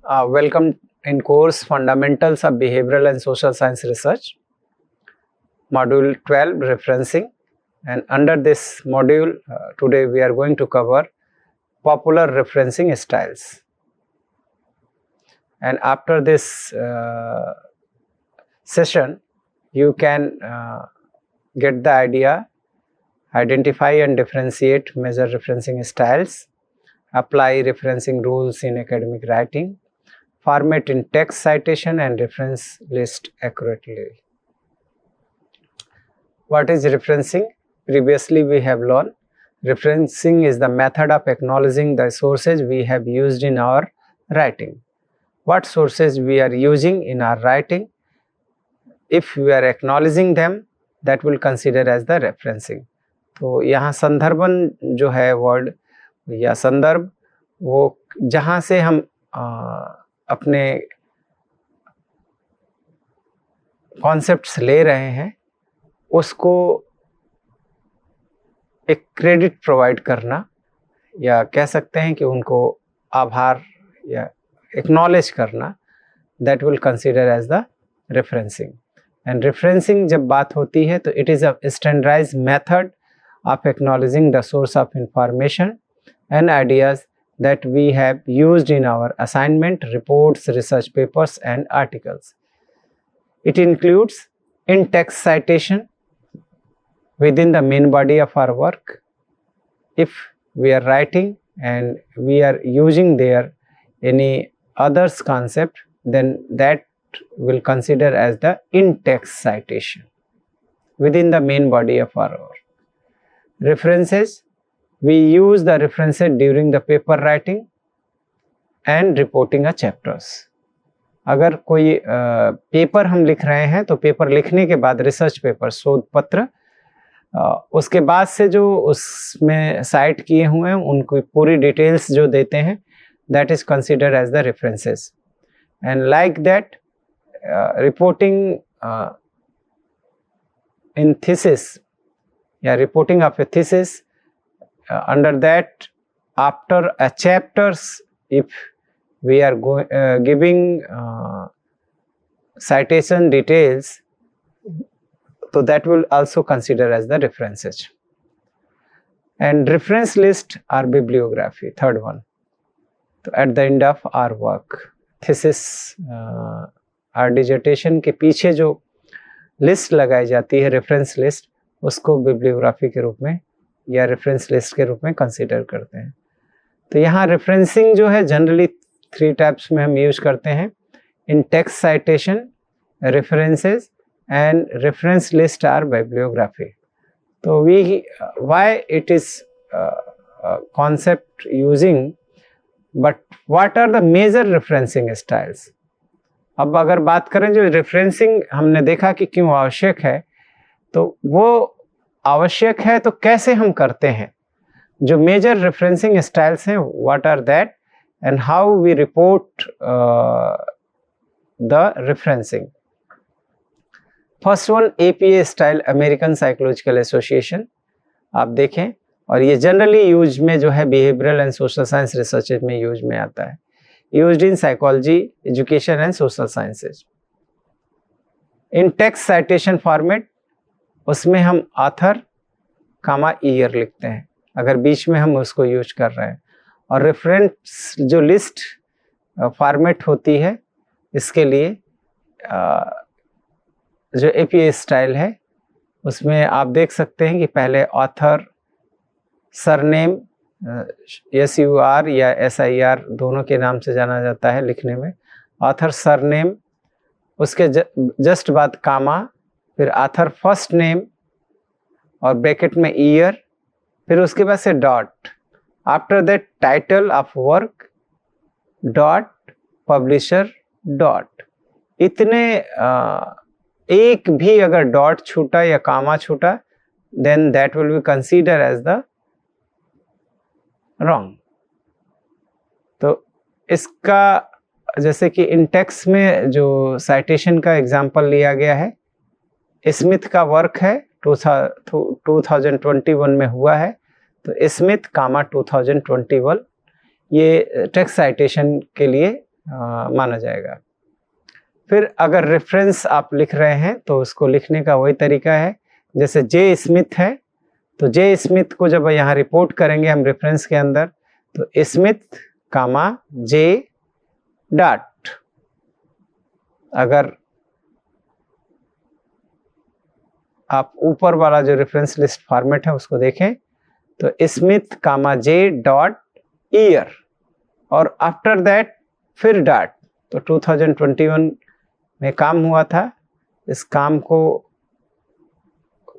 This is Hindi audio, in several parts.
Welcome in course Fundamentals of Behavioral and Social Science Research, Module 12 Referencing, and under this module today we are going to cover popular referencing styles. And after this session you can get the idea, identify and differentiate major referencing styles, apply referencing rules in academic writing, format in text citation and reference list accurately. What is referencing? Previously we have learned referencing is the method of acknowledging the sources we have used in our writing. What sources we are using in our writing? If we are acknowledging them, that will consider as the referencing. तो यहाँ संदर्भन जो है वर्ड या संदर्भ, वो जहाँ से हम अपने कॉन्सेप्ट्स ले रहे हैं उसको एक क्रेडिट प्रोवाइड करना, या कह सकते हैं कि उनको आभार या एक्नॉलेज करना, that will consider as the referencing. And referencing जब बात होती है तो it is a standardised method of acknowledging the source of information and ideas that we have used in our assignment, reports, research papers and articles. It includes in-text citation within the main body of our work. If we are writing and we are using there any others concept, then that will consider as the in-text citation within the main body of our work. References, we use the references during the paper writing and reporting a chapters. अगर कोई पेपर हम लिख रहे हैं तो पेपर लिखने के बाद रिसर्च पेपर, शोध पत्र, उसके बाद से जो उसमें साइट किए हुए हैं उनको पूरी डिटेल्स जो देते हैं, that is considered as the references. And like that reporting in thesis, reporting of a thesis, under that after a chapters, if we are giving citation details, so that will also consider as the references. And reference list or bibliography, third one. So at the end of our work, thesis our dissertation के पीछे जो लिस्ट लगाई जाती है, रेफरेंस लिस्ट, उसको बिब्लियोग्राफी के रूप में या रेफरेंस लिस्ट के रूप में कंसीडर करते हैं. तो यहाँ रेफरेंसिंग जो है जनरली 3 टाइप्स में हम यूज करते हैं: in text citation, references and reference list or bibliography. तो we why it is concept using, but what are the major referencing styles. अब अगर बात करें जो रेफरेंसिंग हमने देखा कि क्यों आवश्यक है, तो वो आवश्यक है तो कैसे हम करते हैं. जो मेजर रेफरेंसिंग स्टाइल्स हैं, what are that and how we report the referencing. First one, APA style, American Psychological Association. आप देखें, और ये जनरली यूज में जो है behavioural and social science research में यूज में आता है. Used in psychology, education and social sciences. In text citation format, उसमें हम ऑथर कामा ईयर लिखते हैं अगर बीच में हम उसको यूज कर रहे हैं. और रेफरेंस जो लिस्ट फॉर्मेट होती है, इसके लिए जो APA स्टाइल है उसमें आप देख सकते हैं कि पहले ऑथर, सरनेम, SUR या SIR दोनों के नाम से जाना जाता है लिखने में. ऑथर सरनेम, उसके जस्ट बाद कामा, फिर ऑथर फर्स्ट नेम और ब्रैकेट में ईयर, फिर उसके बाद से dot. After that title of work, dot, publisher, dot. इतने एक भी अगर डॉट छूटा या कामा छूटा, then that will be consider as the wrong. तो इसका जैसे कि इन टेक्स्ट में जो साइटेशन का एग्जाम्पल लिया गया है, स्मिथ का वर्क है 2021 में हुआ है, तो स्मिथ कामा 2021, ये टेक्स्ट साइटेशन के लिए माना जाएगा। फिर अगर रेफरेंस आप लिख रहे हैं तो उसको लिखने का वही तरीका है, जैसे जे स्मिथ है तो जे स्मिथ को जब यहाँ रिपोर्ट करेंगे हम रेफरेंस के अंदर तो स्मिथ कामा जे डॉट। अगर आप ऊपर वाला जो रेफरेंस लिस्ट फॉर्मेट है उसको देखें तो स्मिथ कामा जे डॉट ईयर और आफ्टर दैट फिर डॉट। तो 2021 में काम हुआ था, इस काम को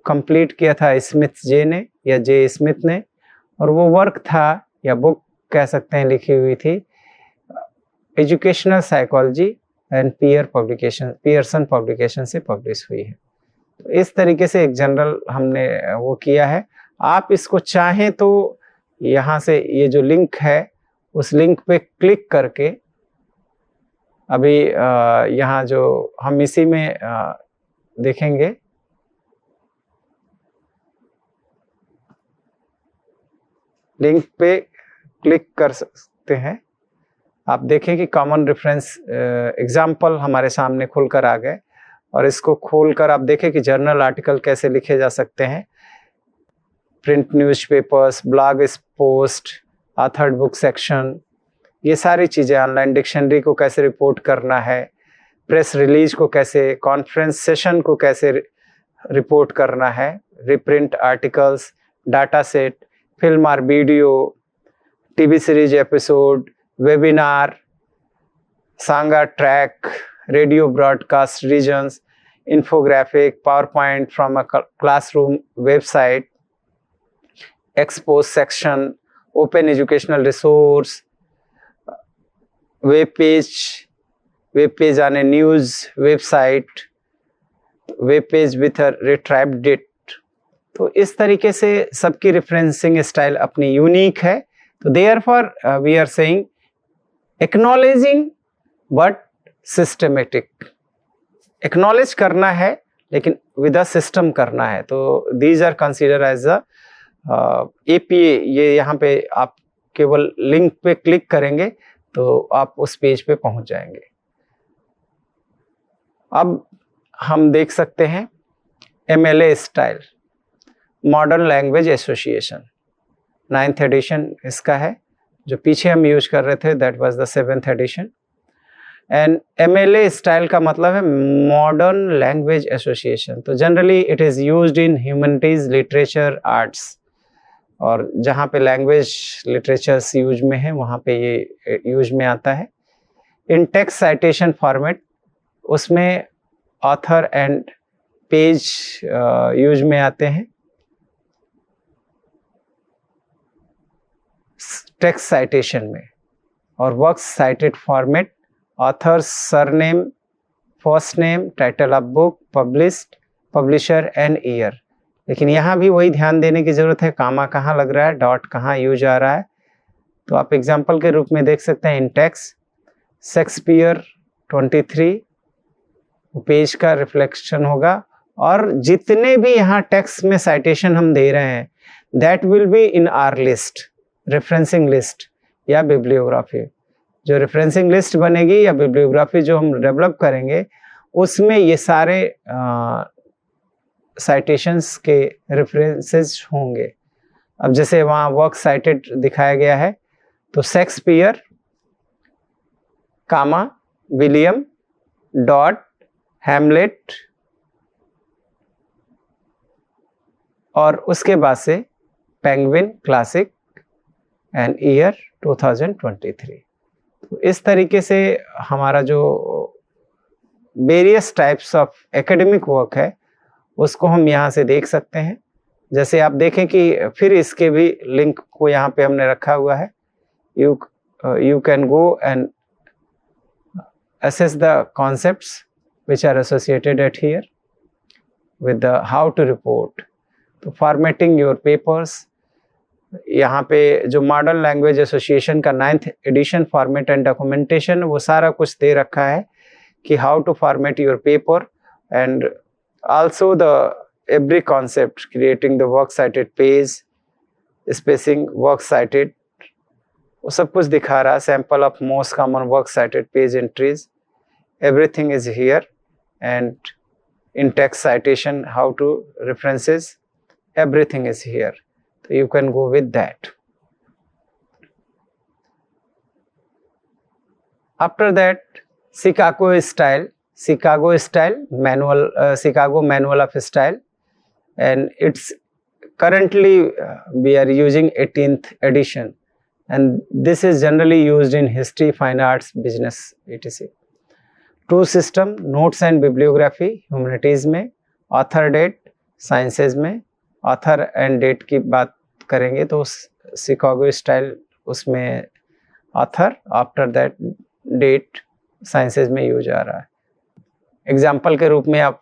कंप्लीट किया था स्मिथ जे ने या जे स्मिथ ने, और वो वर्क था या बुक कह सकते हैं लिखी हुई थी educational psychology and Pearson publication से पब्लिश हुई है। तो इस तरीके से एक जनरल हमने वो किया है। आप इसको चाहें तो यहाँ से ये जो लिंक है उस लिंक पे क्लिक करके अभी यहाँ जो हम इसी में देखेंगे लिंक पे क्लिक कर सकते हैं। आप देखें कि कॉमन रेफरेंस एग्जाम्पल हमारे सामने खुलकर आ गए और इसको खोलकर आप देखें कि जर्नल आर्टिकल कैसे लिखे जा सकते हैं, print newspapers, blog post, authored book section, ये सारी चीज़ें, ऑनलाइन डिक्शनरी को कैसे रिपोर्ट करना है, प्रेस रिलीज को कैसे, कॉन्फ्रेंस सेशन को कैसे रिपोर्ट करना है, reprint articles, data set, film और video, TV series episode, webinar, song track, radio broadcast reasons, infographic, PowerPoint from a classroom website, expose section, open educational resource, web page on a news website, web page with a retrieved date. तो इस तरीके से सबकी रेफरेंसिंग स्टाइल अपनी यूनिक है. तो therefore we are saying acknowledging but systematic. Acknowledge करना है लेकिन विद अ सिस्टम करना है. तो these are consider as a APA. ये यहाँ पे आप केवल लिंक पे क्लिक करेंगे तो आप उस पेज पे पहुंच जाएंगे. अब हम देख सकते हैं MLA style, Modern Language Association, 9th edition इसका है. जो पीछे हम यूज कर रहे थे that was the 7th edition. And MLA style का मतलब है मॉडर्न लैंग्वेज एसोसिएशन. तो generally it is used in humanities, literature, arts. और जहाँ पे लैंग्वेज लिटरेचर्स यूज में है वहाँ पे ये यूज में आता है. इन टेक्स्ट साइटेशन फॉर्मेट, उसमें ऑथर एंड पेज यूज में आते हैं. टेक्स्ट साइटेशन में. और works cited format, author, surname, first name, title of book, published, publisher and year. लेकिन यहाँ भी वही ध्यान देने की जरूरत है, कामा कहाँ लग रहा है, डॉट कहाँ यूज आ रहा है. तो आप एग्जाम्पल के रूप में देख सकते हैं इन टेक्स्ट शेक्सपियर 23 पेज का रिफ्लेक्शन होगा. और जितने भी यहाँ टेक्स्ट में साइटेशन हम दे रहे हैं that will be in our list, referencing list या बिब्लियोग्राफी. जो रेफरेंसिंग लिस्ट बनेगी या बिब्लियोग्राफी जो हम डेवलप करेंगे उसमें ये सारे साइटेशंस के रेफरेंसेस होंगे. अब जैसे वहाँ वर्क साइटेड दिखाया गया है तो शेक्सपियर कामा विलियम डॉट हैमलेट और उसके बाद से पेंगुइन क्लासिक एंड ईयर 2023. तो इस तरीके से हमारा जो various types of academic work है उसको हम यहाँ से देख सकते हैं. जैसे आप देखें कि फिर इसके भी लिंक को यहाँ पे हमने रखा हुआ है. you can go and assess the concepts which are associated at here with the how to report. तो formatting your papers, यहाँ पे जो मॉडर्न लैंग्वेज एसोसिएशन का 9th addition format and documentation वो सारा कुछ दे रखा है कि how to format your paper and also the every concept, creating the works cited page, spacing works cited, वो सब कुछ दिखा रहा है, sample of most common work cited page entries, everything is here, and in text citation how to references, everything is here, so you can go with that. After that, Chicago style manual, Chicago manual of style, and it's currently we are using 18th edition, and this is generally used in history, fine arts, business, etc. Two system, notes and bibliography humanities में, ऑथर डेट साइंसेज में, ऑथर एंड डेट की बात करेंगे तो शिकागो स्टाइल उसमें author, after that date sciences में यूज आ रहा है। एग्जाम्पल के रूप में आप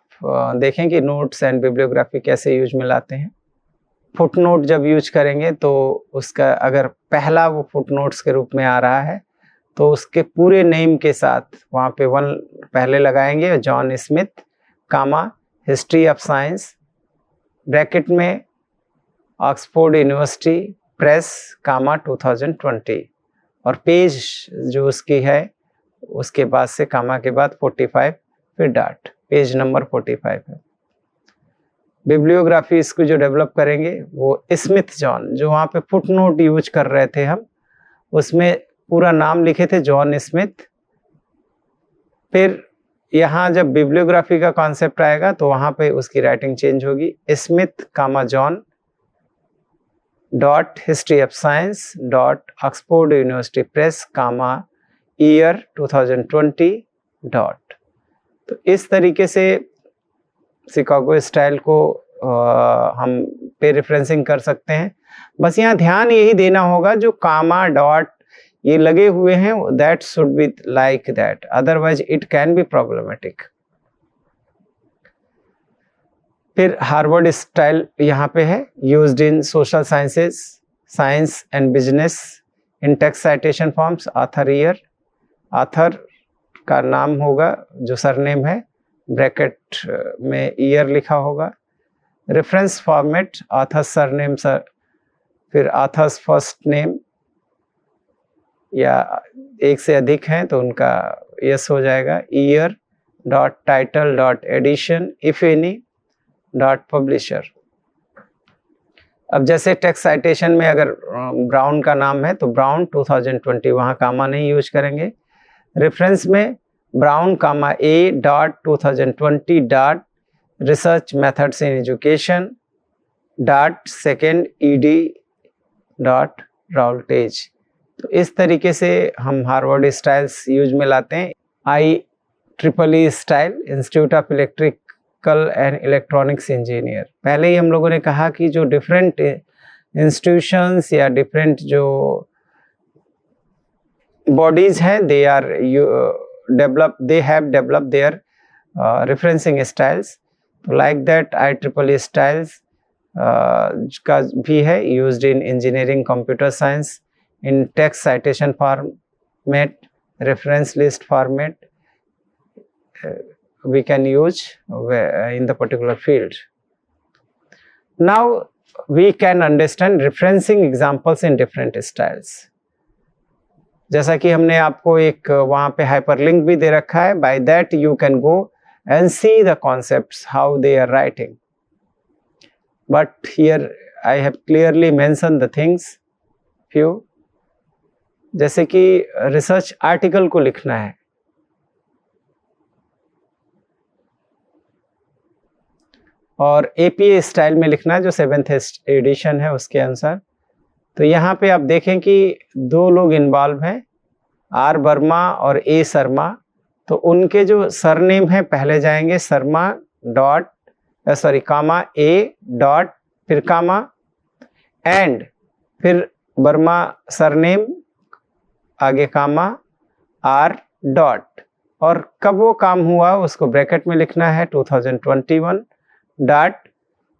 देखें कि नोट्स एंड बिब्लियोग्राफी कैसे यूज में लाते हैं। फुटनोट जब यूज करेंगे तो उसका अगर पहला वो फुटनोट्स के रूप में आ रहा है तो उसके पूरे नेम के साथ वहाँ पे 1 पहले लगाएंगे, John Smith, comma, history of science, bracket में ऑक्सफोर्ड यूनिवर्सिटी प्रेस, कामा 2020, और पेज जो उसकी है उसके बाद से कामा के बाद 45, फिर डॉट, पेज नंबर 45 है। बिब्लियोग्राफी इसको जो डेवलप करेंगे वो स्मिथ जॉन, जो वहाँ पे फुटनोट यूज कर रहे थे हम, उसमें पूरा नाम लिखे थे जॉन स्मिथ। फिर यहाँ जब बिब्लियोग्राफी का कॉन्सेप्ट आएगा तो वहाँ पे उसकी राइटिंग चेंज होगी, Smith comma John dot history of science dot Oxford University Press comma year 2020 dot. तो इस तरीके से शिकागो स्टाइल को हम पे रेफरेंसिंग कर सकते हैं। बस यहाँ ध्यान यही देना होगा जो कामा डॉट ये लगे हुए हैं that should be like that, otherwise it can be problematic. फिर हार्वर्ड स्टाइल यहाँ पे है, used in social sciences, science and business, in text citation forms, author year, author का नाम होगा जो सरनेम है, ब्रैकेट में ईयर लिखा होगा, reference format authors surname sir, फिर ऑथर्स फर्स्ट नेम, या एक से अधिक हैं तो उनका यस हो जाएगा, year dot title dot edition if any dot publisher. अब जैसे टेक्स्ट साइटेशन में अगर ब्राउन का नाम है तो ब्राउन 2020, वहाँ कामा नहीं यूज करेंगे। रेफरेंस में Brown comma A dot 2020 dot research methods in education dot second ED dot Routledge. तो इस तरीके से हम हार्वर्ड स्टाइल्स यूज में लाते हैं। IEEE style, Institute of Electrical and Electronics Engineer. पहले ही हम लोगों ने कहा कि जो डिफरेंट इंस्टीट्यूशंस या डिफरेंट जो बॉडीज हैं they have developed their referencing styles. Like that IEEE styles का भी है, used in engineering, computer science, in text citation format, reference list format, we can use in the particular field. Now we can understand referencing examples in different styles. जैसा कि हमने आपको एक वहाँ पे hyperlink भी दे रखा है, by that you can go and see the concepts how they are writing. But here I have clearly mentioned the things few. जैसे कि रिसर्च आर्टिकल को लिखना है और APA स्टाइल में लिखना है जो 7th एडिशन है उसके अनुसार। तो यहाँ पे आप देखें कि 2 लोग इन्वॉल्व हैं, R वर्मा और A शर्मा। तो उनके जो सरनेम है पहले जाएंगे Sharma dot comma A dot फिर कामा एंड फिर वर्मा सरनेम आगे कामा R डॉट, और कब वो काम हुआ उसको ब्रैकेट में लिखना है 2021 dot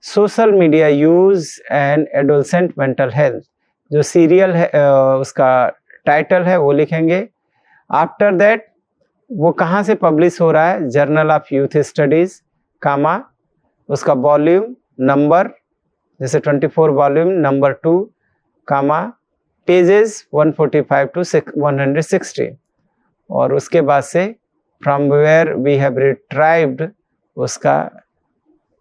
social media use and adolescent mental health. जो सीरियल है उसका टाइटल है वो लिखेंगे। आफ्टर दैट वो कहाँ से पब्लिश हो रहा है, journal of youth studies comma उसका वॉल्यूम नंबर, जैसे 24 volume number 2 comma pages 145 to 160 और उसके बाद से from where we have retrieved उसका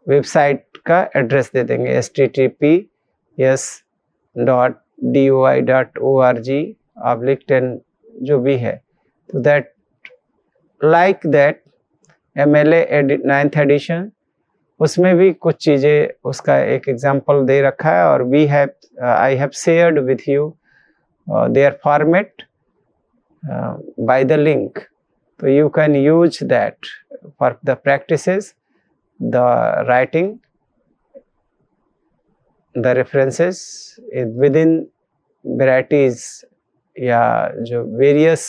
वेबसाइट का एड्रेस दे देंगे https://doi.org/10 जो भी है। तो that like that MLA 9th edition उसमें भी कुछ चीज़ें उसका एक एग्जांपल दे रखा है और I have shared with you their format by the link, so you can use that for the practices, the writing, the references within varieties या जो various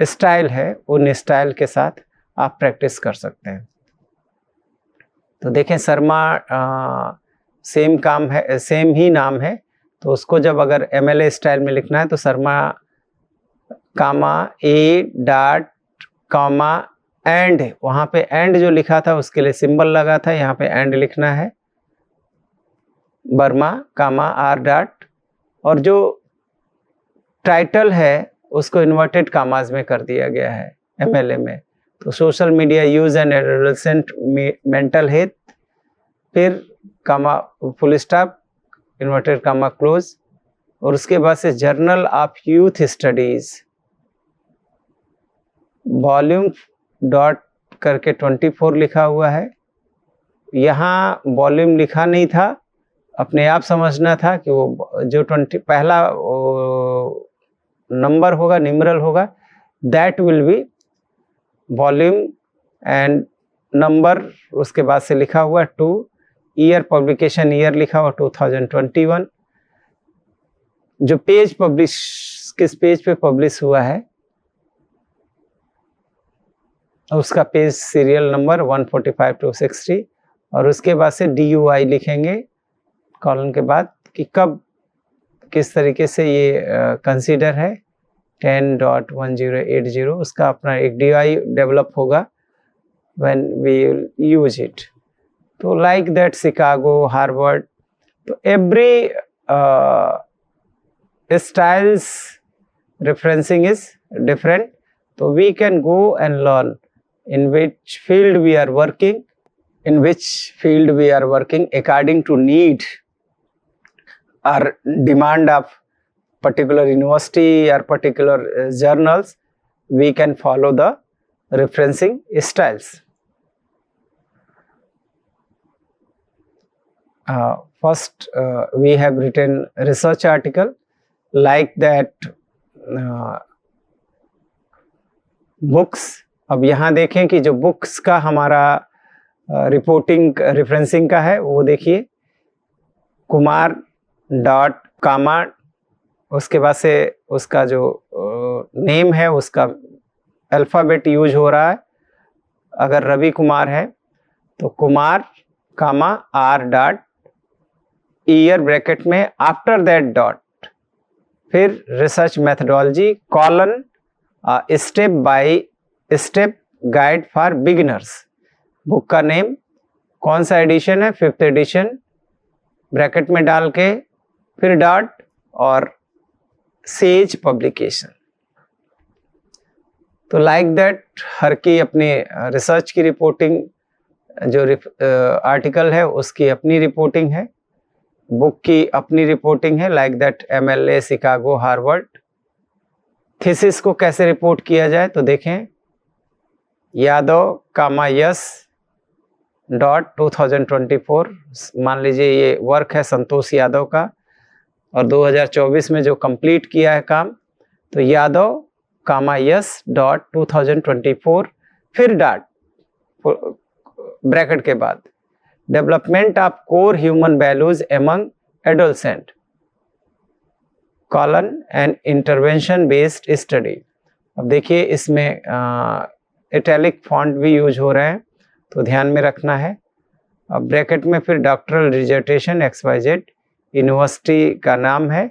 स्टाइल है उन स्टाइल के साथ आप प्रैक्टिस कर सकते हैं। तो देखें शर्मा सेम काम है, सेम ही नाम है, तो उसको जब अगर MLA स्टाइल में लिखना है तो शर्मा कामा A डॉट कामा एंड, वहाँ पे एंड जो लिखा था उसके लिए सिंबल लगा था, यहाँ पे एंड लिखना है, वर्मा कामा R डॉट, और जो टाइटल है उसको इन्वर्टेड कामाज में कर दिया गया है MLA में। तो social media use and adolescent mental health, फिर comma full stop inverted comma close, और उसके बाद से journal of youth studies volume dot करके 24 लिखा हुआ है। यहाँ वॉल्यूम लिखा नहीं था, अपने आप समझना था कि वो जो 20 पहला नंबर होगा, न्यूमेरल होगा, that will B volume and number, उसके बाद से लिखा हुआ 2, ईयर पब्लिकेशन ईयर लिखा हुआ 2021, जो पेज पब्लिश किस पेज पे पब्लिश हुआ है उसका पेज सीरियल नंबर 145 to 60, और उसके बाद से DUI लिखेंगे कॉलन के बाद कि कब किस तरीके से ये कंसीडर है 10.1080, उसका अपना एक DUI डेवलप होगा when we will use it। तो लाइक दैट शिकागो, हार्वर्ड, तो every styles referencing is different, so we can go and learn in which field we are working, according to need or demand of particular university or particular journals, we can follow the referencing styles. First we have written research article like that books। अब यहाँ देखें कि जो बुक्स का हमारा रिपोर्टिंग रेफरेंसिंग का है वो देखिए कुमार डॉट कामा, उसके बाद से उसका जो नेम है उसका अल्फ़ाबेट यूज हो रहा है। अगर रवि कुमार है तो कुमार कामा R डॉट, ईयर ब्रैकेट में, आफ्टर दैट डॉट, फिर research methodology colon step by step guide for beginners, book का नेम, कौन सा एडिशन है, 5th एडिशन, ब्रैकेट में डाल के फिर डॉट और सेज पब्लिकेशन। तो लाइक दैट हर की अपनी रिसर्च की रिपोर्टिंग, जो आर्टिकल है उसकी अपनी रिपोर्टिंग है, बुक की अपनी रिपोर्टिंग है, like that MLA Chicago, Harvard. Thesis को कैसे रिपोर्ट किया जाए तो देखें यादव कामा यस डॉट 2024, मान लीजिए ये वर्क है संतोष यादव का और 2024 में जो कंप्लीट किया है काम, तो यादव कामा यस डॉट 2024, फिर डॉट ब्रैकेट के बाद development of core human values among adolescent colon and intervention based study. अब देखिए इसमें इटैलिक फॉन्ट भी यूज हो रहे हैं तो ध्यान में रखना है। अब ब्रैकेट में फिर डॉक्टरल डिजर्टेशन XYZ यूनिवर्सिटी का नाम है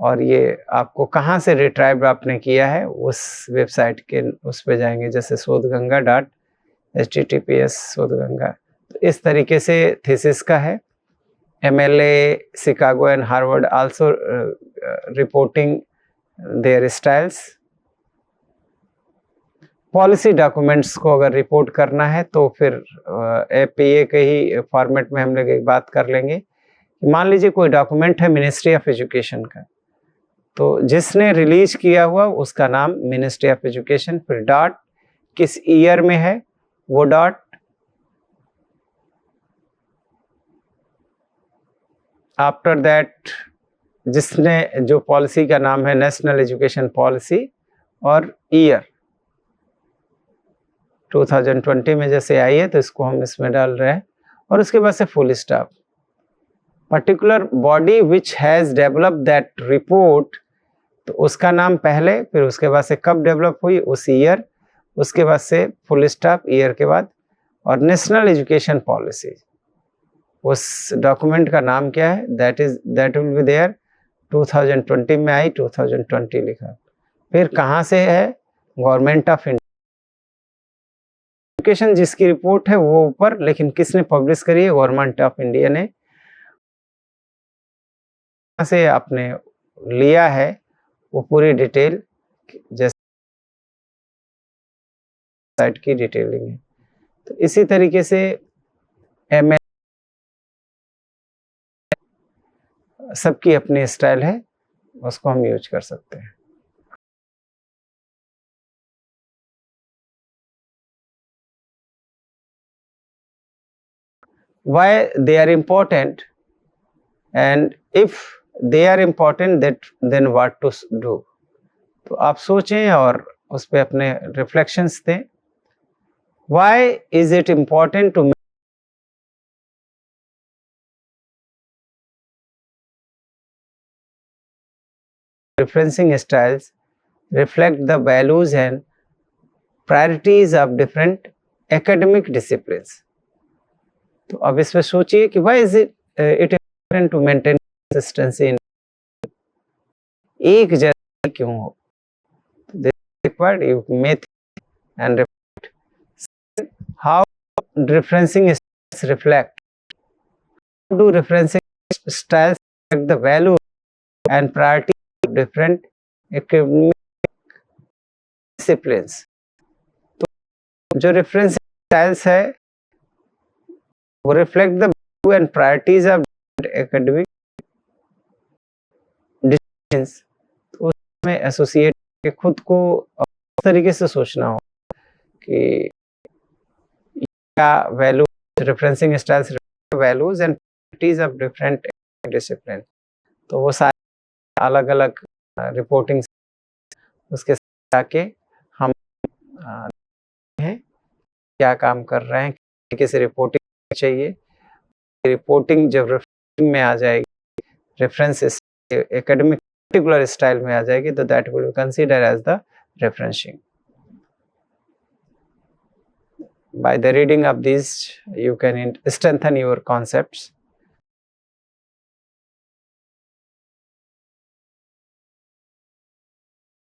और ये आपको कहाँ से रिट्राइव आपने किया है उस वेबसाइट के उस पे जाएंगे, जैसे शोधगंगा.https शोधगंगा। तो इस तरीके से थीसिस का है। MLA, Chicago and Harvard also reporting their styles. Policy documents को अगर रिपोर्ट करना है तो फिर APA के ही फॉर्मेट में हम लोग एक बात कर लेंगे। मान लीजिए कोई डॉक्यूमेंट है मिनिस्ट्री ऑफ एजुकेशन का, तो जिसने रिलीज किया हुआ उसका नाम मिनिस्ट्री ऑफ एजुकेशन, फिर डॉट किस ईयर में है वो डॉट, आफ्टर दैट जिसने जो पॉलिसी का नाम है नेशनल एजुकेशन पॉलिसी और ईयर 2020 में जैसे आई है तो इसको हम इसमें डाल रहे हैं, और उसके बाद से full stop. Particular body which has develop that report, तो उसका नाम पहले, फिर उसके बाद से कब डेवलप हुई उस ईयर, उसके बाद से फुल स्टॉप ईयर के बाद, और नेशनल एजुकेशन पॉलिसी उस डॉक्यूमेंट का नाम क्या है, दैट विल बी देयर 2020 में आई, 2020 लिखा। फिर कहाँ से है, गवर्नमेंट ऑफ इंडिया। एजुकेशन जिसकी रिपोर्ट है वो ऊपर, लेकिन किसने पब्लिश करी है, गवर्नमेंट ऑफ इंडिया ने। से आपने लिया है वो पूरी डिटेल, जैसे साइट की डिटेलिंग है। तो इसी तरीके से ML सबकी अपनी स्टाइल है, उसको हम यूज कर सकते हैं। Why they are important, and if they are important that then what to do। तो आप सोचें और उस पर अपने रिफ्लेक्शंस दें। Why is it important to referencing styles reflect the values and priorities of different academic disciplines। तो अब इसमें सोचिए कि why is it important to maintain consistency in एक जैसा क्यों हो। This is required, you may think and reflect how referencing styles reflect, how do referencing styles reflect the value and priority of different academic disciplines। तो जो referencing styles है वो reflect the value and priorities of academic disciplines। तो उसमें एसोसिएट के खुद को उस तरीके से सोचना हो कि क्या value, referencing styles values and priorities of different discipline. तो वो सारे अलग अलग रिपोर्टिंग उसके साथ आके हम हैं क्या काम कर रहे हैं, कैसे रिपोर्टिंग चाहिए। रिपोर्टिंग जब रेफरेंसिंग में आ जाएगी, रेफरेंस एकेडमिक पर्टिकुलर स्टाइल में आ जाएगी, तो that will be consider as the referencing. By the reading of these, you can strengthen your concepts